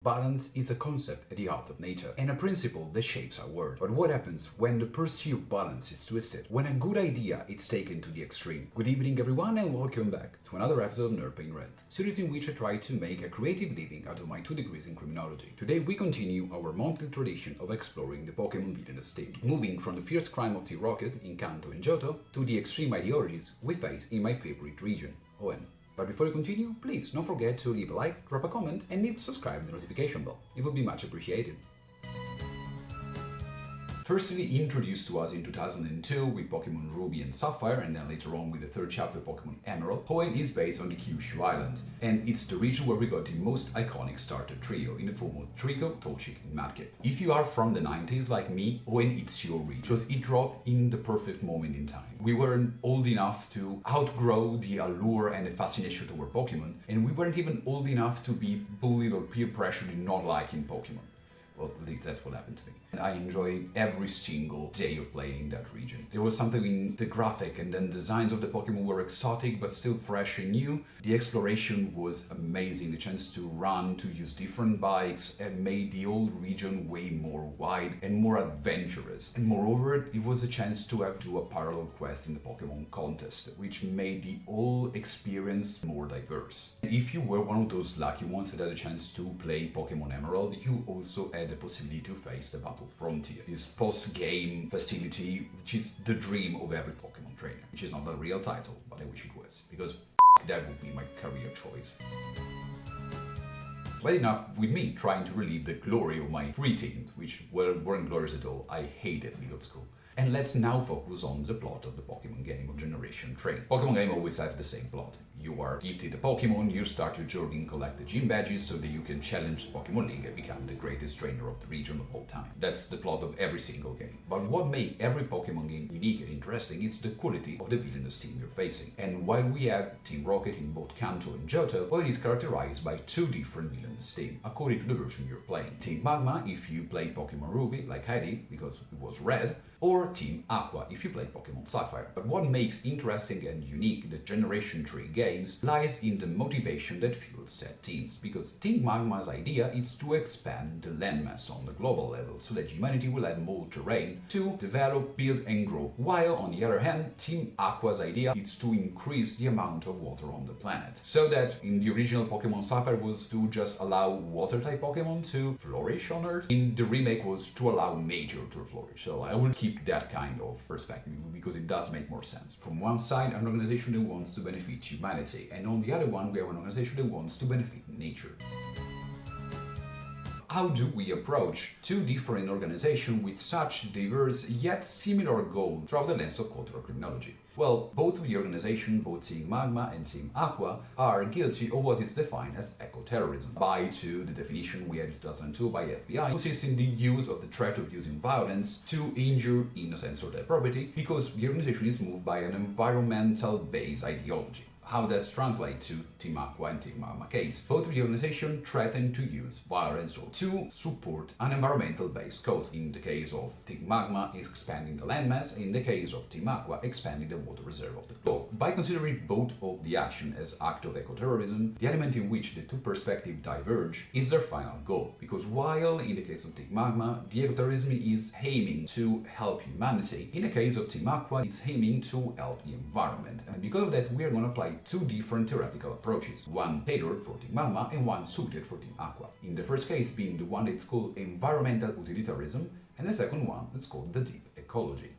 Balance is a concept at the heart of nature and a principle that shapes our world. But what happens when the pursuit of balance is twisted? When a good idea is taken to the extreme? Good evening everyone and welcome back to another episode of Nerd Pain Red, series in which I try to make a creative living out of my 2 degrees in criminology. Today we continue our monthly tradition of exploring the Pokémon villainous theme, moving from the fierce crime of Team Rocket in Kanto and Johto to the extreme ideologies we face in my favorite region, Hoenn. But before we continue, please don't forget to leave a like, drop a comment and hit subscribe the notification bell. It would be much appreciated. Firstly introduced to us in 2002 with Pokémon Ruby and Sapphire, and then later on with the third chapter Pokémon Emerald, Hoenn is based on the Kyushu Island, and it's the region where we got the most iconic starter trio in the form of Trico, Tolchik and Mudkip. If you are from the 90s like me, Hoenn it's your region, because it dropped in the perfect moment in time. We weren't old enough to outgrow the allure and the fascination toward Pokémon, and we weren't even old enough to be bullied or peer pressured in not liking Pokémon. Well, at least that's what happened to me. And I enjoyed every single day of playing that region. There was something in the graphic and then designs of the Pokemon were exotic but still fresh and new. The exploration was amazing. The chance to run, to use different bikes and made the whole region way more wide and more adventurous. And moreover, it was a chance to do a parallel quest in the Pokemon contest, which made the whole experience more diverse. And if you were one of those lucky ones that had a chance to play Pokemon Emerald, you also had the possibility to face the Battle Frontier, this post-game facility which is the dream of every Pokemon trainer, which is not a real title, but I wish it was, because that would be my career choice. Well, enough with me trying to relive the glory of my preteens, which weren't glorious at all. I hated middle school. And let's now focus on the plot of the Pokemon game of Generation 3. Pokemon game always have the same plot. You are gifted a Pokemon, you start your journey and collect the gym badges so that you can challenge the Pokemon League and become the greatest trainer of the region of all time. That's the plot of every single game. But what makes every Pokemon game unique and interesting is the quality of the villainous team you're facing. And while we have Team Rocket in both Kanto and Johto, well, it is characterized by 2 different villainous teams, according to the version you're playing. Team Magma if you play Pokemon Ruby, like I did, because it was red, or Team Aqua if you play Pokemon Sapphire. But what makes interesting and unique the Generation 3 games lies in the motivation that fuels said teams, because Team Magma's idea is to expand the landmass on the global level so that humanity will have more terrain to develop, build and grow, while on the other hand Team Aqua's idea is to increase the amount of water on the planet, so that in the original Pokemon Sapphire was to just allow water-type Pokemon to flourish on Earth. In the remake was to allow nature to flourish, so I will keep that kind of perspective because it does make more sense. From one side, an organization that wants to benefit humanity, and on the other one, we have an organization that wants to benefit nature. How do we approach 2 different organizations with such diverse yet similar goals throughout the lens of cultural criminology? Well, both of the organizations, both Team Magma and Team Aqua, are guilty of what is defined as eco-terrorism. By to the definition we had in 2002 by FBI, consists in the use of the threat of using violence to injure innocence or their property, because the organization is moved by an environmental-based ideology. How does translate to Team Aqua and Team Magma case? Both of the organizations threaten to use violence or to support an environmental-based cause. In the case of Team Magma, is expanding the landmass, in the case of Team Aqua, expanding the water reserve of the globe. By considering both of the action as act of eco-terrorism, the element in which the 2 perspectives diverge is their final goal. Because while in the case of Team Magma, the eco-terrorism is aiming to help humanity, in the case of Team Aqua, it's aiming to help the environment. And because of that, we are going to apply 2 different theoretical approaches, one tailored for Team Magma and one suited for Team Aqua. In the first case being the one that's called environmental utilitarianism, and the second one that's called the deep ecology.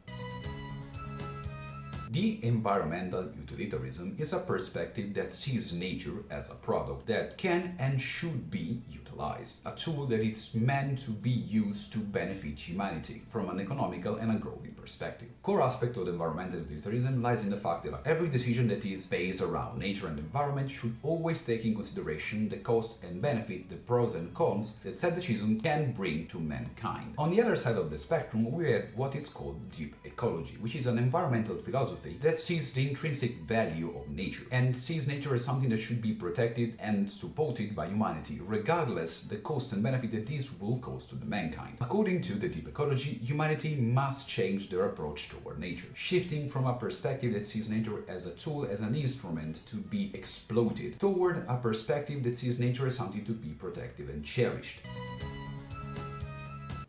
The environmental utilitarianism is a perspective that sees nature as a product that can and should be utilized, a tool that is meant to be used to benefit humanity from an economical and a growing perspective. Core aspect of the environmental utilitarianism lies in the fact that every decision that is based around nature and environment should always take in consideration the cost and benefit, the pros and cons that said decision can bring to mankind. On the other side of the spectrum, we have what is called deep ecology, which is an environmental philosophy that sees the intrinsic value of nature and sees nature as something that should be protected and supported by humanity, regardless works, the cost and benefit that this will cause to the mankind. According to the deep ecology, humanity must change their approach toward nature, shifting from a perspective that sees nature as a tool, as an instrument to be exploited, toward a perspective that sees nature as something to be protected and cherished.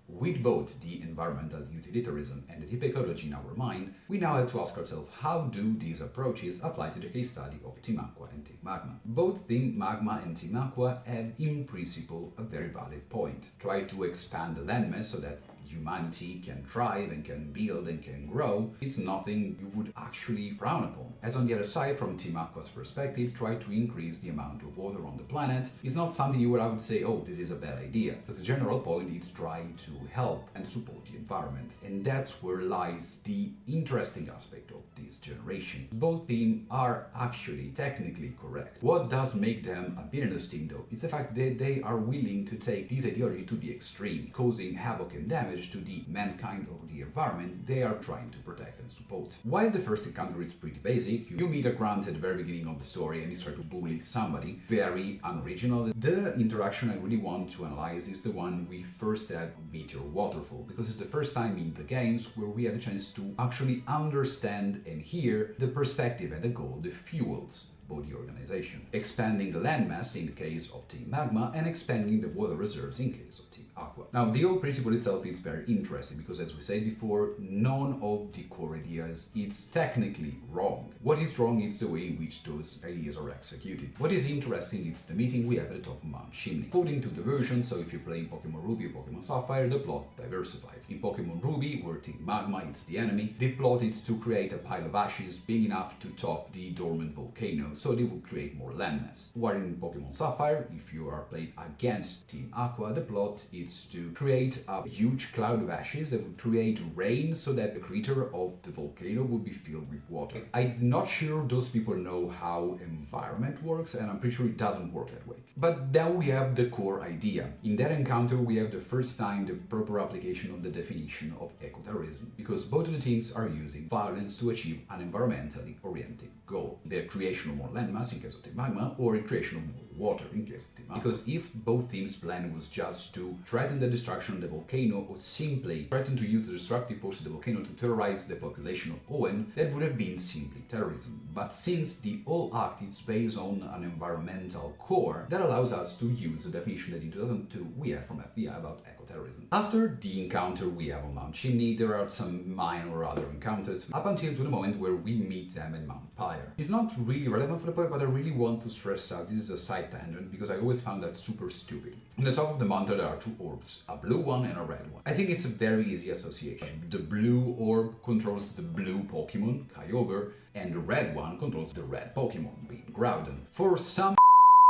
With both the environmental utilitarianism and the deep ecology in our mind, we now have to ask ourselves, how do these approaches apply to the case study of Team Aqua and Team Magma? Both Team Magma and Team Aqua have in principle a very valid point. Try to expand the landmass so that humanity can thrive and can build and can grow. It's nothing you would actually frown upon. As on the other side, from Team Aqua's perspective, try to increase the amount of water on the planet is not something you would, I would say, oh, this is a bad idea. Because the general point is trying to help and support the environment. And that's where lies the interesting aspect of this generation. Both teams are actually technically correct. What does make them a villainous team though? It's the fact that they are willing to take this ideology to the extreme, causing havoc and damage to the mankind of the environment they are trying to protect and support. While the first encounter is pretty basic, you meet a grunt at the very beginning of the story and you start to bully somebody, very unoriginal. The interaction I really want to analyze is the one we first had with Meteor Waterfall, because it's the first time in the games where we had a chance to actually understand and hear the perspective and the goal, the fuels of the organization. Expanding the landmass in the case of Team Magma and expanding the water reserves in case of Team Aqua. Now, the whole principle itself is very interesting because, as we said before, none of the core ideas is technically wrong. What is wrong is the way in which those ideas are executed. What is interesting is the meeting we have at the top of Mount Chimney. According to the version, so if you're playing Pokémon Ruby or Pokémon Sapphire, the plot diversifies. In Pokémon Ruby, where Team Magma is the enemy, the plot is to create a pile of ashes big enough to top the dormant volcano, so they will create more landmass. While in Pokémon Sapphire, if you are played against Team Aqua, the plot is to create a huge cloud of ashes that would create rain so that the crater of the volcano would be filled with water. I'm not sure those people know how environment works, and I'm pretty sure it doesn't work that way. But then we have the core idea. In that encounter, we have the first time the proper application of the definition of eco-terrorism, because both of the teams are using violence to achieve an environmentally oriented goal. The creation of more landmass in case of Team Magma, or the creation of more water in case of Team Aqua. Because if both teams' plan was just to threaten the destruction of the volcano, or simply threaten to use the destructive force of the volcano to terrorize the population of Hoenn, that would have been simply terrorism. But since the whole act is based on an environmental core, that allows us to use the definition that in 2002 we had from FBI about eco-terrorism. After the encounter we have on Mount Chimney, there are some minor other encounters, up until to the moment where we meet them at Mount Pyre. It's not really relevant for the point, but I really want to stress out, this is a side tangent, because I always found that super stupid. On the top of the mountain there are two orbs, a blue one and a red one. I think it's a very easy association. The blue orb controls the blue Pokemon, Kyogre, and the red one controls the red Pokemon, being Groudon. For some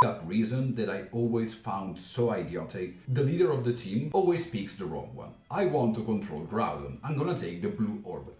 up reason that I always found so idiotic, the leader of the team always picks the wrong one. I want to control Groudon, I'm gonna take the blue orb.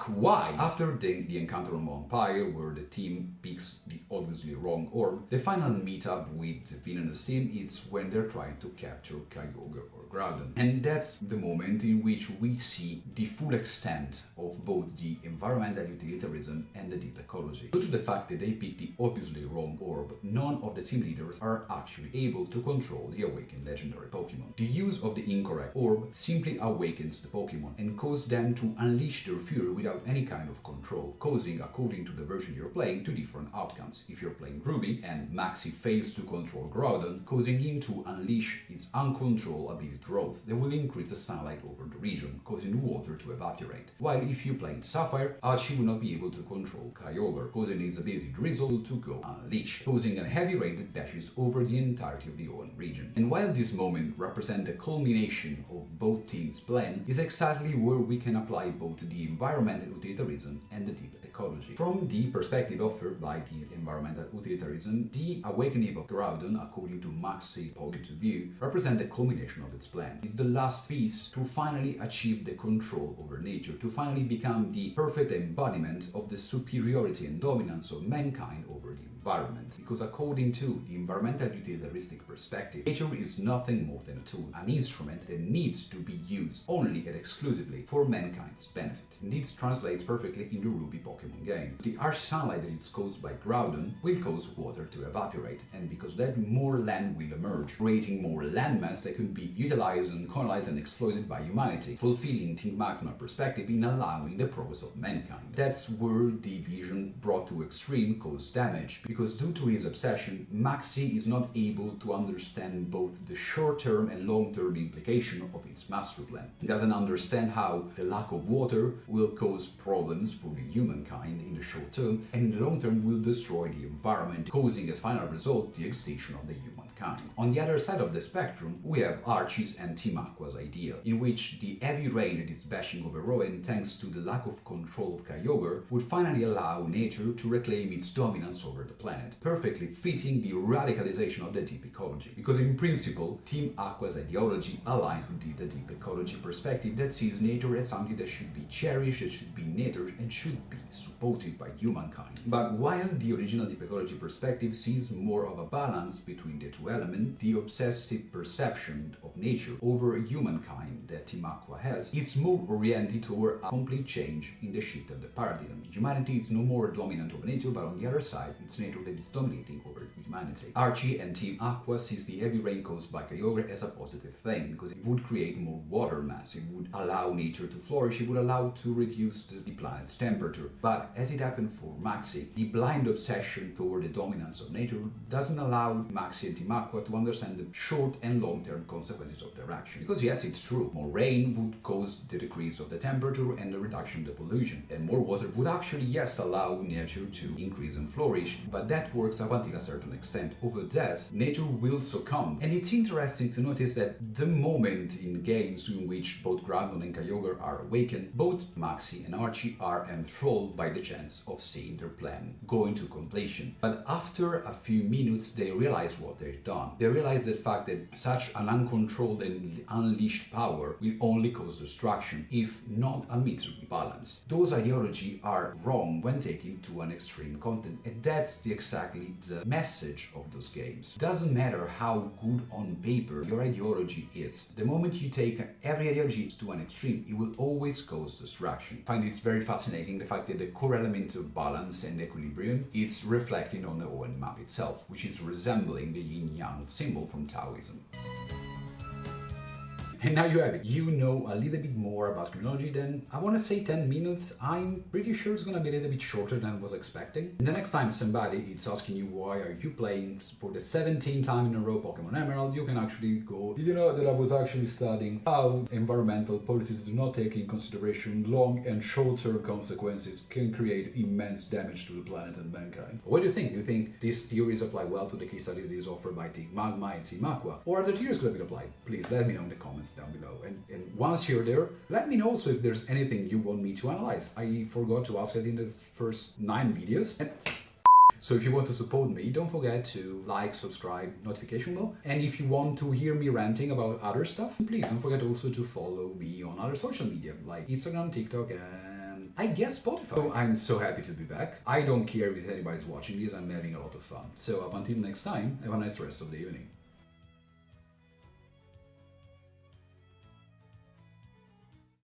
Why? After the encounter on Mount Pyre, where the team picks the obviously wrong orb, the final meetup with the villainous team is when they're trying to capture Kyogre or Groudon. And that's the moment in which we see the full extent of both the environmental utilitarianism and the deep ecology. Due to the fact that they picked the obviously wrong orb, none of the team leaders are actually able to control the awakened legendary Pokemon. The use of the incorrect orb simply awakens the Pokemon and causes them to unleash their fury without any kind of control, causing, according to the version you're playing, two different outcomes. If you're playing Ruby and Maxie fails to control Groudon, causing him to unleash its uncontrolled ability growth, that will increase the sunlight over the region, causing the water to evaporate. While if you play in Sapphire, Archie will not be able to control Kyogre, causing its ability Drizzle to go unleashed, causing a heavy rain that dashes over the entirety of the Hoenn region. And while this moment represents the culmination of both teams' plan, is exactly where we can apply both the environmental utilitarianism and the deep ecology. From the perspective offered by the environmental utilitarianism, the awakening of Groudon, according to Maxie's point of view, represents the culmination of its plan. It's the last piece to finally achieve the control over nature, to finally become the perfect embodiment of the superiority and dominance of mankind over the environment. environment. Because according to the environmental utilitaristic perspective, nature is nothing more than a tool, an instrument that needs to be used only and exclusively for mankind's benefit. And this translates perfectly in the Ruby Pokémon game. The harsh sunlight that is caused by Groudon will cause water to evaporate, and because that, more land will emerge, creating more landmass that could be utilized and colonized and exploited by humanity, fulfilling Team Magma's perspective in allowing the progress of mankind. That's where the vision brought to extreme caused damage, because due to his obsession, Maxie is not able to understand both the short-term and long-term implication of its master plan. He doesn't understand how the lack of water will cause problems for the humankind in the short term, and in the long term will destroy the environment, causing as final result the extinction of the humankind. On the other side of the spectrum, we have Archie's and Team Aqua's idea, in which the heavy rain that is bashing over Hoenn, thanks to the lack of control of Kyogre, would finally allow nature to reclaim its dominance over the planet, perfectly fitting the radicalization of the deep ecology. Because in principle, Team Aqua's ideology aligns with the deep ecology perspective that sees nature as something that should be cherished, that should be nurtured, and should be supported by humankind. But while the original deep ecology perspective sees more of a balance between the two elements, the obsessive perception of nature over humankind that Team Aqua has, it's more oriented toward a complete change in the shift of the paradigm. Humanity is no more dominant over nature, but on the other side, it's nature that is dominating over humanity. Archie and Team Aqua sees the heavy rain caused by Kyogre as a positive thing, because it would create more water mass, it would allow nature to flourish, it would allow to reduce the planet's temperature. But as it happened for Maxie, the blind obsession toward the dominance of nature doesn't allow Maxie and Team Aqua to understand the short and long-term consequences of their action. Because yes, it's true, more rain would cause the decrease of the temperature and the reduction of the pollution, and more water would actually, yes, allow nature to increase and flourish, but that works up until a certain extent. Over that, nature will succumb. And it's interesting to notice that the moment in games in which both Groudon and Kyogre are awakened, both Maxie and Archie are enthralled by the chance of seeing their plan going to completion. But after a few minutes, they realize what they've done. They realize the fact that such an uncontrolled and unleashed power will only cause destruction, if not a miserable balance. Those ideologies are wrong when taken to an extreme content, and that's exactly the message of those games. Doesn't matter how good on paper your ideology is, the moment you take every ideology to an extreme, it will always cause destruction. I find it's very fascinating the fact that the core element of balance and equilibrium is reflecting on the Hoenn map itself, which is resembling the yin-yang symbol from Taoism. And now you have it. You know a little bit more about criminology than, I want to say 10 minutes. I'm pretty sure it's going to be a little bit shorter than I was expecting. And the next time somebody is asking you why are you playing for the 17th time in a row Pokemon Emerald, you can actually go, did you know that I was actually studying how environmental policies do not take in consideration long and short-term consequences can create immense damage to the planet and mankind? What do you think? Do you think these theories apply well to the case studies offered by Team Magma and Team Aqua? Or are the theories going to be applied? Please let me know in the comments down below. And once you're there, let me know also if there's anything you want me to analyze. I forgot to ask it in the first 9 videos. So if you want to support me, don't forget to like, subscribe, notification bell. And if you want to hear me ranting about other stuff, please don't forget also to follow me on other social media like Instagram, TikTok, and I guess Spotify. So I'm so happy to be back. I don't care if anybody's watching this, I'm having a lot of fun. So up until next time, have a nice rest of the evening.